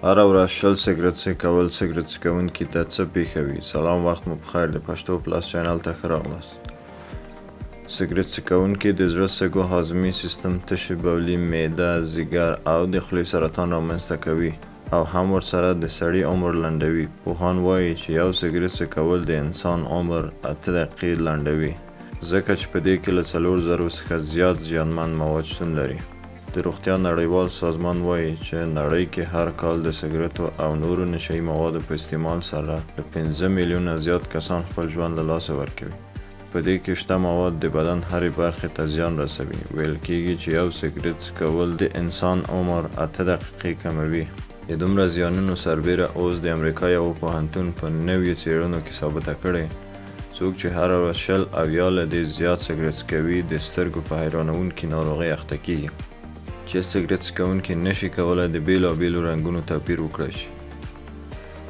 هره ورځ شل سګرت څکول سګرت څکوونکي ته څه پیښوي؟ سلام، وخت مو بخیر. د پښتو پلس چینل ته ښه راغلاست. سګرت څکوونکي د زړه سږو هاضمي سیستم، تشې بولي، معده، ځیګر او د خولې سرطان رامنځته کوي او هم ورسره د سړي عمر لنډوي. پوهان وایي چې یو سګرت څکول د انسان عمر 8 دقیقې لنډوي، ځکه چې په دې کې له 4000 څخه زیات زیانمن مواد شتون لري. د روغتیا نړیوال سازمان وایي چې نړۍ کې هر کال د سګرتو او نورو نشهیي موادو په استعمال سره له 5 میلیونه زیات کسان خپل ژوند له لاسه ورکوي. په دې کې شته مواد د بدن هرې برخې ته زیان رسوي. ویل کېږي چې یو سګرت څکول د انسان عمر 8 دقیقې کموي. د دومره زیانونو سربیره اوس د امریکا یو پوهنتون په نویو څېړنو کې ثابته کړې څوک چې هره ورځ 20 او یا له دې زیات سګرت څکوي د سترګو په حیرانوونکې ناروغۍ اخته کېږي چې سګرت څکوونکي نشي کولی د بیلابیلو رنګونو توپیر وکړای شي.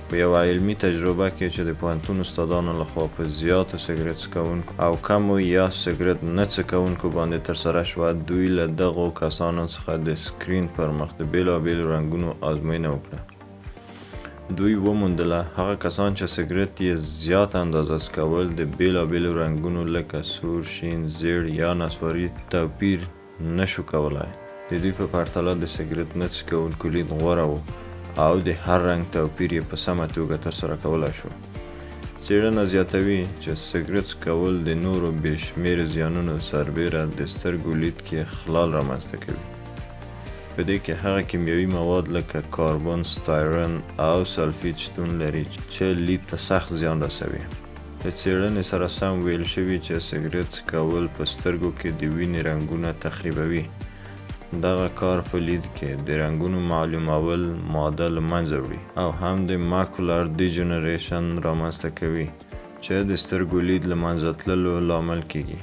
په یوه علمي تجربه کې چې د پوهنتون استادانو لخوا په زیاتو سګرت څکوونکو او کمو یا سګرت نه څکوونکو باندې ترسره شوه، دوی له دغو کسانو څخه د سکرین پر مخ د بیلابیلو رنګونو ازموینه وکړه. دوی وموندله هغه کسان چې سګرت یې زیات اندازه څکول د بیلابیلو رنګونو لکه سور، شین، زیړ یا نسواري توپیر نشو کولای. د دوی په پرتله د سګرت نه څکوونکو لید غوره و او د هر رنګ توپیر یې په سمه توګه ترسره کولی شو. څېړنه زیاتوي چې سګرت څکول د نورو بې شمېره زیانونو سربیره د سترګو لید کې خلل رامنځته کوي. په دې کې هغه کیمیاوي مواد لکه کاربن، سټایرن او سلفیت شتون لري چې لید ته سخت زیان رسوي. د څېړنې سره سم ویل شوي چې سګرت څکول په سترګو کې د وینې رنګونه تخریبوي. دغه کار په لید کې د رنګونو معلومول ماده له منځه وړي او هم د ماکولر ډیجنریشن رامنځته کوي چې د سترګو لید له منځه تللو لامل کیږي.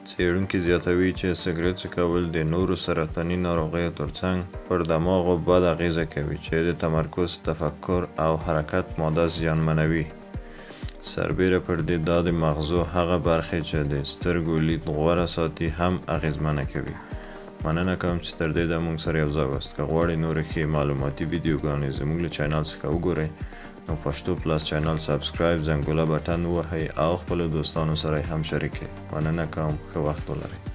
څېړونکي زیاتوي چې سګرت څکول د نورو سرطاني ناروغیو ترڅنګ پر دماغو بد اغیزه کوي چې د تمرکز، تفکر او حرکت ماده زیانمنوي. سربیره پر دې دا د مغزو هغه برخې چې د سترګو لید غوره ساتي هم اغیزمنه کوي. مننه کوم چې تر دې د موږ سره یو ځای واست. که غواړئ نورې ښې معلوماتي ویډیوګانې زموږ له چینل څخه وګورئ نو پښتو پلس چینل سبسکرایب، زنګوله بټن ووهئ او خپلو دوستانو سره یې هم شریک کړئ. مننه کوم، ښه وخت ولرئ.